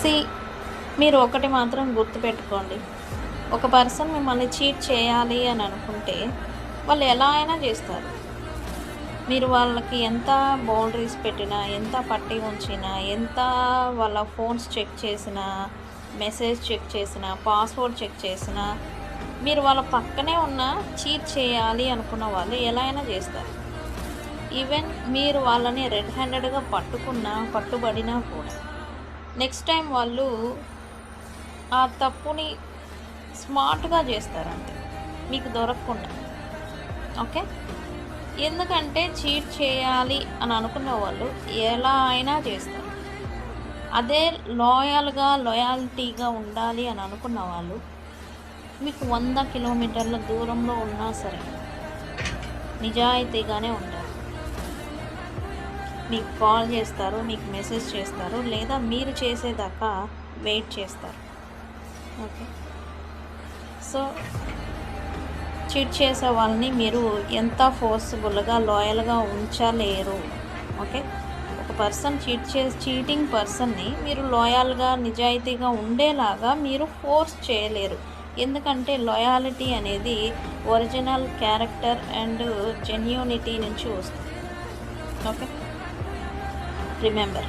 C మీరు ఒకటి మాత్రం గుర్తుపెట్టుకోండి. ఒక పర్సన్ మిమ్మల్ని చీట్ చేయాలి అని అనుకుంటే వాళ్ళు ఎలా అయినా చేస్తారు. మీరు వాళ్ళకి ఎంత బౌండరీస్ పెట్టినా, ఎంత పట్టి ఉంచినా, ఎంత వాళ్ళ ఫోన్స్ చెక్ చేసినా, మెసేజ్ చెక్ చేసినా, పాస్వర్డ్ చెక్ చేసినా, మీరు వాళ్ళ పక్కనే ఉన్న చీట్ చేయాలి అనుకున్న వాళ్ళు ఎలా అయినా చేస్తారు. ఈవెన్ మీరు వాళ్ళని రెడ్ హ్యాండెడ్‌గా పట్టుబడినా కూడా నెక్స్ట్ టైం వాళ్ళు ఆ తప్పుని స్మార్ట్‌గా చేస్తారంతే. మీకు దొరకకుండా. ఓకే. ఎందుకంటే చీట్ చేయాలి అని అనుకున్న వాళ్ళు ఎలా అయినా చేస్తారు. అదే లాయాలిటీగా ఉండాలి అని అనుకున్న వాళ్ళు మీకు 100 కిలోమీటర్ల దూరంలో ఉన్నా సరే నిజాయితీగానే ఉంటారు. మీకు కాల్ చేస్తారు, మీకు మెసేజ్ చేస్తారు, లేదా మీరు చేసేదాకా వెయిట్ చేస్తారు. ఓకే. సో చీట్ చేసే వాళ్ళని మీరు ఎంత ఫోర్స్‌బుల్‌గా, లాయల్‌గా ఉంచలేరు. ఓకే. ఒక పర్సన్ చీటింగ్ పర్సన్‌ని మీరు లాయల్‌గా, నిజాయితీగా ఉండేలాగా మీరు ఫోర్స్ చేయలేరు. ఎందుకంటే లాయాలిటీ అనేది ఒరిజినల్ క్యారెక్టర్ అండ్ జెన్యూనిటీ నుంచి వస్తుంది. ఓకే. రిమెంబర్.